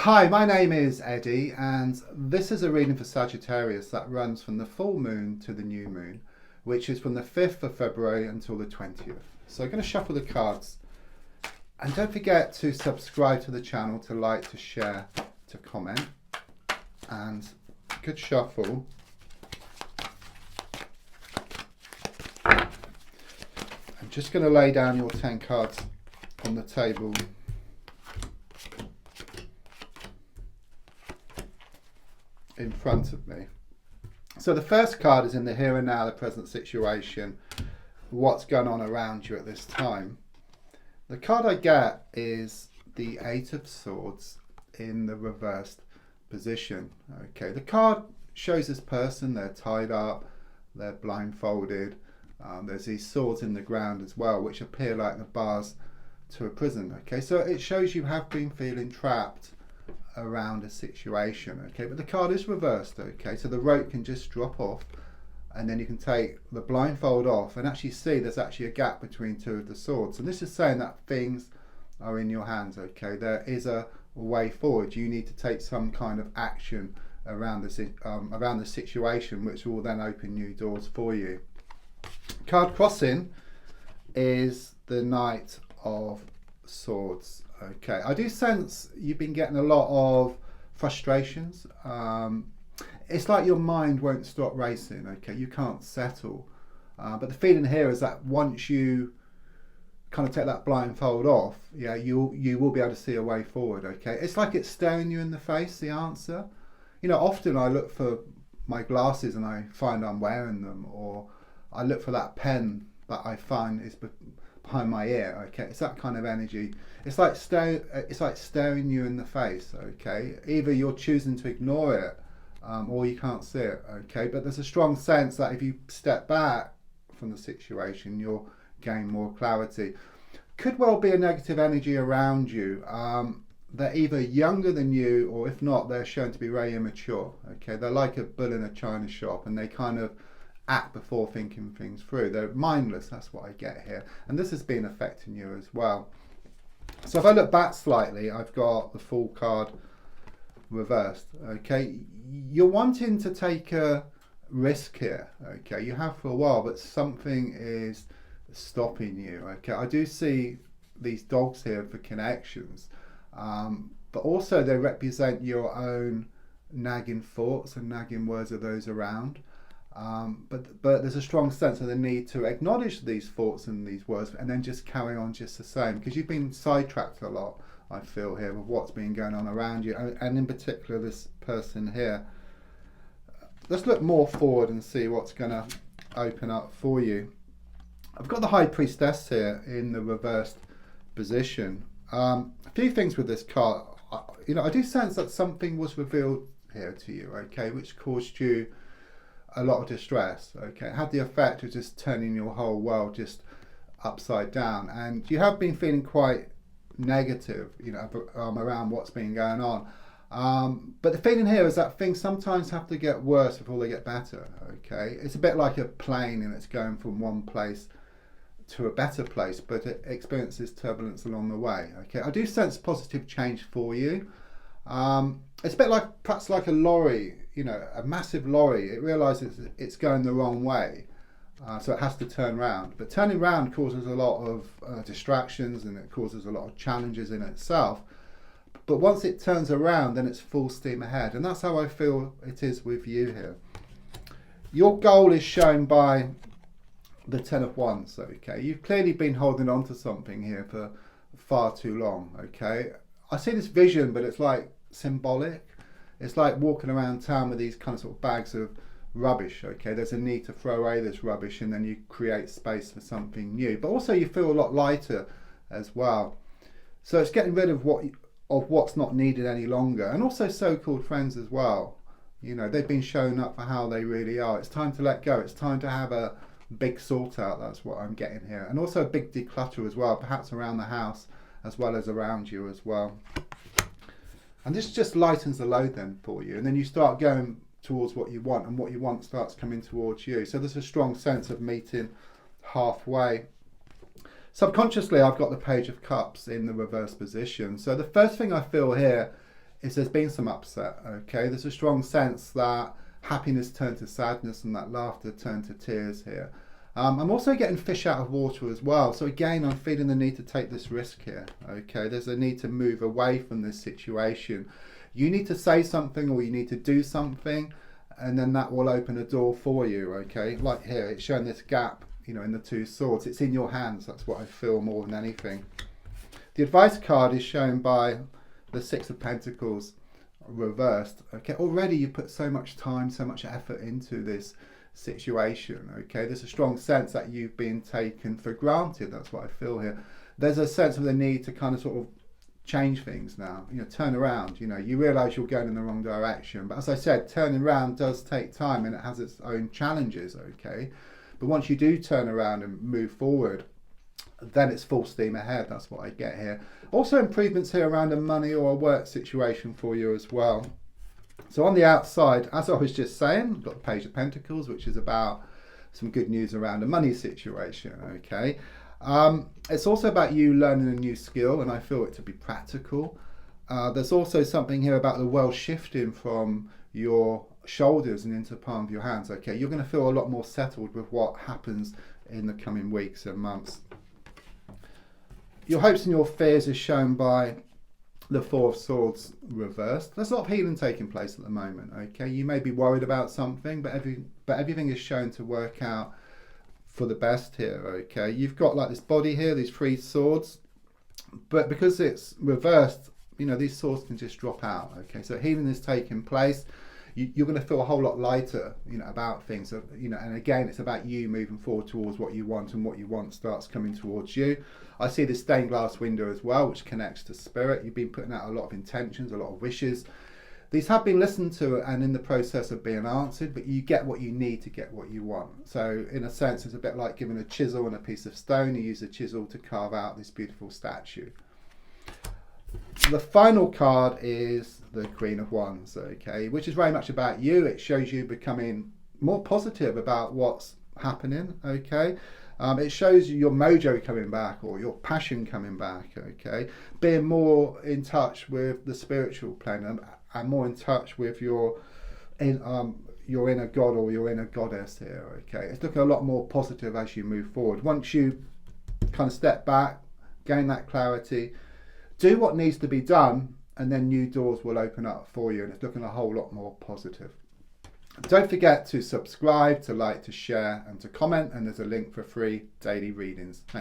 Hi, my name is Eddie, and this is a reading for Sagittarius that runs from the full moon to the new moon, which is from the 5th of February until the 20th. So I'm going to shuffle the cards. And don't forget to subscribe to the channel, to like, to share, to comment. And good shuffle. I'm just going to lay down your 10 cards on the table. In front of me. So the first card is in the here and now, the present situation, what's going on around you at this time. The card I get is the Eight of Swords in the reversed position. Okay, the card shows this person, they're tied up, they're blindfolded. There's these swords in the ground as well, which appear like the bars to a prison. Okay, so it shows you have been feeling trapped around a situation. Okay, but the card is reversed. Okay, so the rope can just drop off, and then you can take the blindfold off and actually see there's actually a gap between two of the swords. And this is saying that things are in your hands. Okay, there is a way forward. You need to take some kind of action around the situation, which will then open new doors for you. Card crossing is the Knight of Swords. Okay, I do sense you've been getting a lot of frustrations. It's like your mind won't stop racing. Okay, you can't settle. But the feeling here is that once you kind of take that blindfold off, yeah, you will be able to see a way forward. Okay, it's like it's staring you in the face, the answer. You know, often I look for my glasses and I find I'm wearing them, or I look for that pen that I find is behind my ear. Okay, it's that kind of energy. It's like staring you in the face. Okay, either you're choosing to ignore it, or you can't see it. Okay, but there's a strong sense that if you step back from the situation, you'll gain more clarity. Could well be a negative energy around you. They're either younger than you, or if not, they're shown to be very immature. Okay, they're like a bull in a china shop, and they kind of act before thinking things through. They're mindless, that's what I get here. And this has been affecting you as well. So if I look back slightly, I've got the Fool card reversed. Okay, you're wanting to take a risk here. Okay, you have for a while, but something is stopping you. Okay, I do see these dogs here for connections, but also they represent your own nagging thoughts and nagging words of those around. But there's a strong sense of the need to acknowledge these thoughts and these words and then just carry on just the same, because you've been sidetracked a lot, I feel, here with what's been going on around you, and in particular this person here. Let's look more forward and see what's going to open up for you. I've got the High Priestess here in the reversed position. A few things with this card. I do sense that something was revealed here to you, okay, which caused you a lot of distress. Okay, it had the effect of just turning your whole world just upside down, and you have been feeling quite negative, around what's been going on. But the feeling here is that things sometimes have to get worse before they get better. Okay, it's a bit like a plane, and it's going from one place to a better place, but it experiences turbulence along the way. Okay, I do sense positive change for you. It's a bit like, perhaps like a lorry, a massive lorry. It realizes it's going the wrong way, so it has to turn around. But turning around causes a lot of distractions, and it causes a lot of challenges in itself. But once it turns around, then it's full steam ahead. And that's how I feel it is with you here. Your goal is shown by the Ten of Wands. Okay, you've clearly been holding on to something here for far too long. Okay, I see this vision, but it's like symbolic. It's like walking around town with these kind of sort of bags of rubbish. Okay, there's a need to throw away this rubbish, and then you create space for something new. But also you feel a lot lighter as well. So it's getting rid of what's not needed any longer, and also so-called friends as well. They've been showing up for how they really are. It's time to let go. It's time to have a big sort out. That's what I'm getting here, and also a big declutter as well, perhaps around the house as well as around you as well. And this just lightens the load then for you, and then you start going towards what you want, and what you want starts coming towards you. So there's a strong sense of meeting halfway. Subconsciously, I've got the Page of Cups in the reverse position. So the first thing I feel here is there's been some upset, okay? There's a strong sense that happiness turned to sadness and that laughter turned to tears here. I'm also getting fish out of water as well. So again, I'm feeling the need to take this risk here, okay? There's a need to move away from this situation. You need to say something or you need to do something, and then that will open a door for you, okay? Like here, it's showing this gap, you know, in the two swords. It's in your hands. That's what I feel more than anything. The advice card is shown by the Six of Pentacles reversed. Okay, already you put so much time, so much effort into this situation. Okay, there's a strong sense that you've been taken for granted. That's what I feel here. There's a sense of the need to kind of sort of change things now, you know, turn around. You know, you realize you're going in the wrong direction, but as I said, turning around does take time and it has its own challenges. Okay, but once you do turn around and move forward, then it's full steam ahead. That's what I get here. Also improvements here around a money or a work situation for you as well. So on the outside, as I was just saying, we've got the Page of Pentacles, which is about some good news around a money situation, okay? It's also about you learning a new skill, and I feel it to be practical. There's also something here about the world shifting from your shoulders and into the palm of your hands, okay? You're going to feel a lot more settled with what happens in the coming weeks and months. Your hopes and your fears is shown by the Four of Swords reversed. There's a lot of healing taking place at the moment, okay? You may be worried about something, but everything is shown to work out for the best here, okay? You've got like this body here, these three swords, but because it's reversed, you know, these swords can just drop out, okay? So healing is taking place. You're going to feel a whole lot lighter, you know, about things, you know, and again, it's about you moving forward towards what you want, and what you want starts coming towards you. I see this stained glass window as well, which connects to spirit. You've been putting out a lot of intentions, a lot of wishes. These have been listened to and in the process of being answered, but you get what you need to get what you want. So in a sense, it's a bit like giving a chisel and a piece of stone. You use a chisel to carve out this beautiful statue. The final card is the Queen of Wands, okay, which is very much about you. It shows you becoming more positive about what's happening, okay. It shows you your mojo coming back, or your passion coming back, okay. Being more in touch with the spiritual plane and more in touch with your inner god or your inner goddess here, okay. It's looking a lot more positive as you move forward. Once you kind of step back, gain that clarity, do what needs to be done, and then new doors will open up for you, and it's looking a whole lot more positive. Don't forget to subscribe, to like, to share, and to comment, and there's a link for free daily readings. Thanks.